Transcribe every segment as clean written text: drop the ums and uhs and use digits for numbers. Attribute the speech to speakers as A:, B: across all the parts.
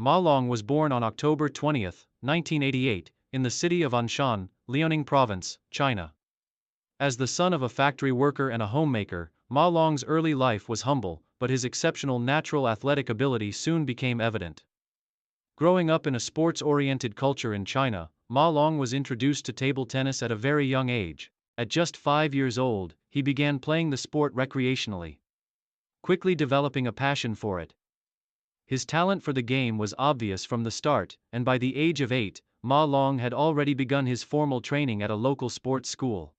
A: Ma Long was born on October 20, 1988, in the city of Anshan, Liaoning Province, China. As the son of a factory worker and a homemaker, Ma Long's early life was humble, but his exceptional natural athletic ability soon became evident. Growing up in a sports-oriented culture in China, Ma Long was introduced to table tennis at a very young age. At just 5 years old, he began playing the sport recreationally, quickly developing a passion for it. His talent for the game was obvious from the start, and by the age of 8, Ma Long had already begun his formal training at a local sports school.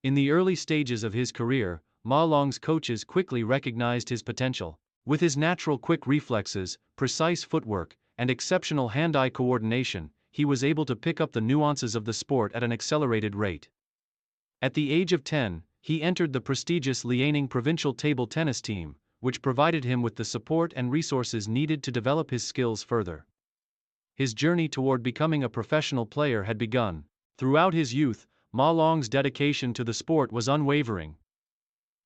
A: In the early stages of his career, Ma Long's coaches quickly recognized his potential. With his natural quick reflexes, precise footwork, and exceptional hand-eye coordination, he was able to pick up the nuances of the sport at an accelerated rate. At the age of 10, he entered the prestigious Liaoning provincial table tennis team, which provided him with the support and resources needed to develop his skills further. His journey toward becoming a professional player had begun. Throughout his youth, Ma Long's dedication to the sport was unwavering.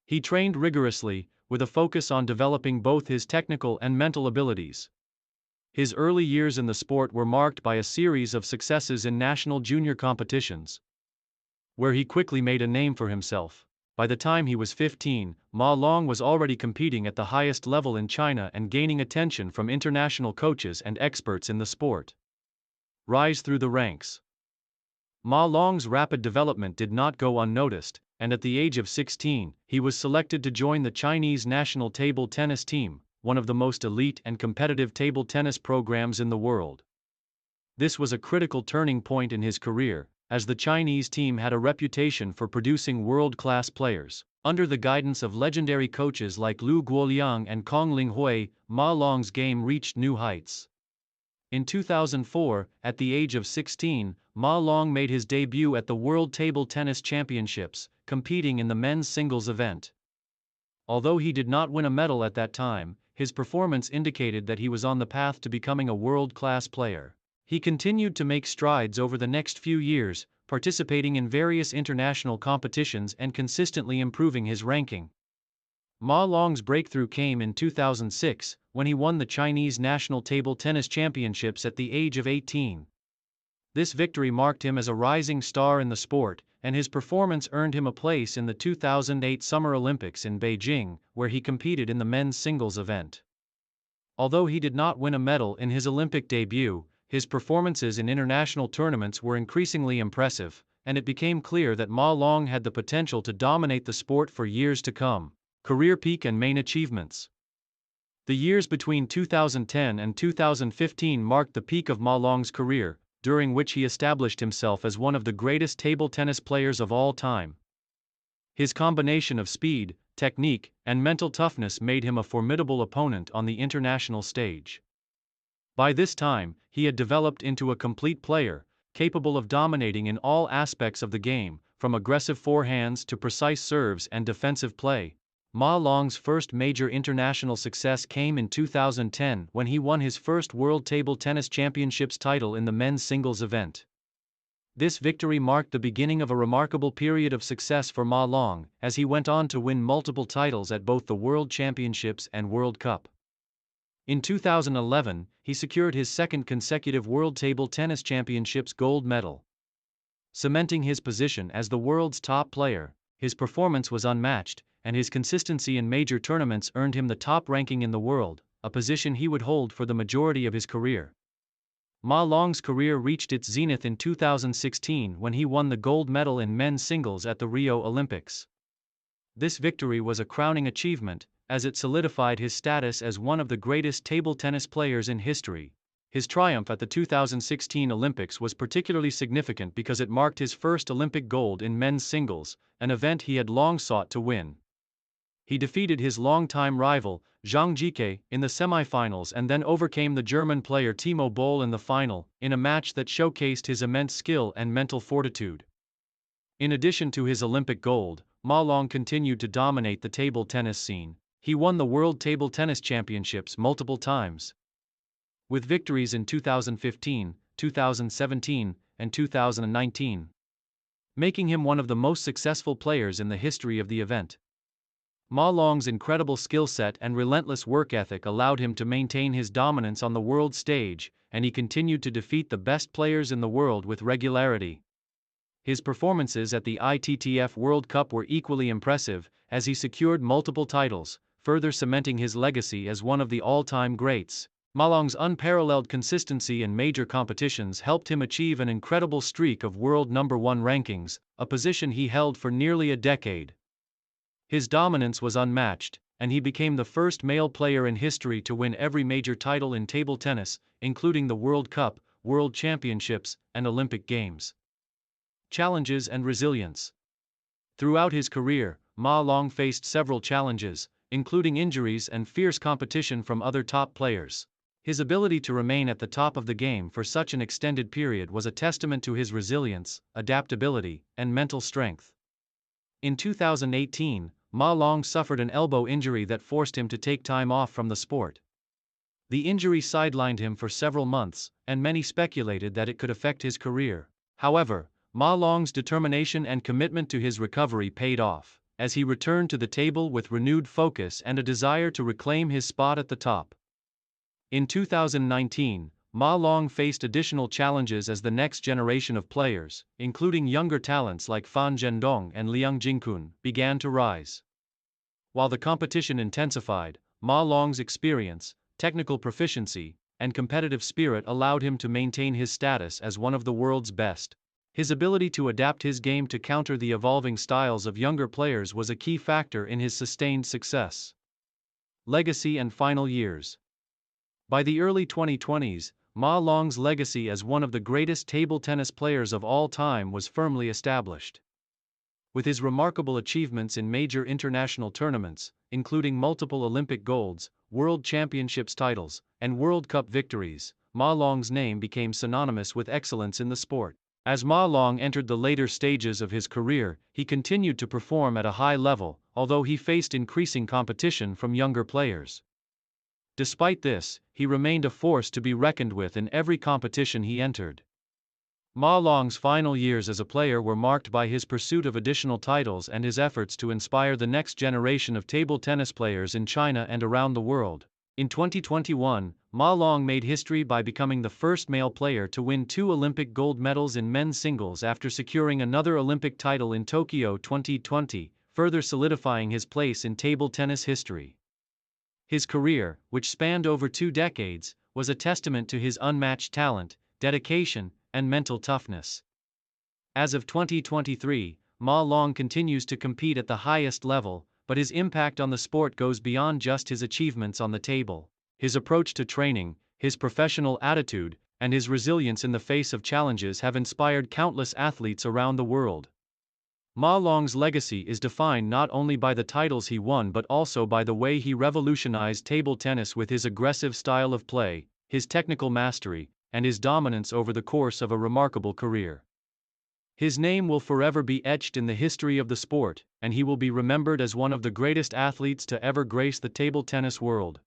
A: He trained rigorously, with a focus on developing both his technical and mental abilities. His early years in the sport were marked by a series of successes in national junior competitions, where he quickly made a name for himself. By the time he was 15, Ma Long was already competing at the highest level in China and gaining attention from international coaches and experts in the sport. Rise through the ranks. Ma Long's rapid development did not go unnoticed, and at the age of 16, he was selected to join the Chinese national table tennis team, one of the most elite and competitive table tennis programs in the world. This was a critical turning point in his career, as the Chinese team had a reputation for producing world-class players. Under the guidance of legendary coaches like Lu Guoliang and Kong Linghui, Ma Long's game reached new heights. In 2004, at the age of 16, Ma Long made his debut at the World Table Tennis Championships, competing in the men's singles event. Although he did not win a medal at that time, his performance indicated that he was on the path to becoming a world-class player. He continued to make strides over the next few years, participating in various international competitions and consistently improving his ranking. Ma Long's breakthrough came in 2006, when he won the Chinese National Table Tennis Championships at the age of 18. This victory marked him as a rising star in the sport, and his performance earned him a place in the 2008 Summer Olympics in Beijing, where he competed in the men's singles event. Although he did not win a medal in his Olympic debut, his performances in international tournaments were increasingly impressive, and it became clear that Ma Long had the potential to dominate the sport for years to come. Career peak and main achievements. The years between 2010 and 2015 marked the peak of Ma Long's career, during which he established himself as one of the greatest table tennis players of all time. His combination of speed, technique, and mental toughness made him a formidable opponent on the international stage. By this time, he had developed into a complete player, capable of dominating in all aspects of the game, from aggressive forehands to precise serves and defensive play. Ma Long's first major international success came in 2010 when he won his first World Table Tennis Championships title in the men's singles event. This victory marked the beginning of a remarkable period of success for Ma Long, as he went on to win multiple titles at both the World Championships and World Cup. In 2011, he secured his second consecutive World Table Tennis Championships gold medal, cementing his position as the world's top player. His performance was unmatched, and his consistency in major tournaments earned him the top ranking in the world, a position he would hold for the majority of his career. Ma Long's career reached its zenith in 2016 when he won the gold medal in men's singles at the Rio Olympics. This victory was a crowning achievement, as it solidified his status as one of the greatest table tennis players in history. His triumph at the 2016 Olympics was particularly significant because it marked his first Olympic gold in men's singles, an event he had long sought to win. He defeated his longtime rival, Zhang Jike, in the semifinals and then overcame the German player Timo Boll in the final, in a match that showcased his immense skill and mental fortitude. In addition to his Olympic gold, Ma Long continued to dominate the table tennis scene. He won the World Table Tennis Championships multiple times, with victories in 2015, 2017, and 2019, making him one of the most successful players in the history of the event. Ma Long's incredible skill set and relentless work ethic allowed him to maintain his dominance on the world stage, and he continued to defeat the best players in the world with regularity. His performances at the ITTF World Cup were equally impressive, as he secured multiple titles, further cementing his legacy as one of the all-time greats. Ma Long's unparalleled consistency in major competitions helped him achieve an incredible streak of world number one rankings, a position he held for nearly a decade. His dominance was unmatched, and he became the first male player in history to win every major title in table tennis, including the World Cup, World Championships, and Olympic Games. Challenges and resilience. Throughout his career, Ma Long faced several challenges, including injuries and fierce competition from other top players. His ability to remain at the top of the game for such an extended period was a testament to his resilience, adaptability, and mental strength. In 2018, Ma Long suffered an elbow injury that forced him to take time off from the sport. The injury sidelined him for several months, and many speculated that it could affect his career. However, Ma Long's determination and commitment to his recovery paid off, as he returned to the table with renewed focus and a desire to reclaim his spot at the top. In 2019, Ma Long faced additional challenges as the next generation of players, including younger talents like Fan Zhendong and Liang Jingkun, began to rise. While the competition intensified, Ma Long's experience, technical proficiency, and competitive spirit allowed him to maintain his status as one of the world's best. His ability to adapt his game to counter the evolving styles of younger players was a key factor in his sustained success. Legacy and final years. By the early 2020s, Ma Long's legacy as one of the greatest table tennis players of all time was firmly established. With his remarkable achievements in major international tournaments, including multiple Olympic golds, World Championships titles, and World Cup victories, Ma Long's name became synonymous with excellence in the sport. As Ma Long entered the later stages of his career, he continued to perform at a high level, although he faced increasing competition from younger players. Despite this, he remained a force to be reckoned with in every competition he entered. Ma Long's final years as a player were marked by his pursuit of additional titles and his efforts to inspire the next generation of table tennis players in China and around the world. In 2021, Ma Long made history by becoming the first male player to win 2 Olympic gold medals in men's singles after securing another Olympic title in Tokyo 2020, further solidifying his place in table tennis history. His career, which spanned over 2 decades, was a testament to his unmatched talent, dedication, and mental toughness. As of 2023, Ma Long continues to compete at the highest level, but his impact on the sport goes beyond just his achievements on the table. His approach to training, his professional attitude, and his resilience in the face of challenges have inspired countless athletes around the world. Ma Long's legacy is defined not only by the titles he won but also by the way he revolutionized table tennis with his aggressive style of play, his technical mastery, and his dominance over the course of a remarkable career. His name will forever be etched in the history of the sport, and he will be remembered as one of the greatest athletes to ever grace the table tennis world.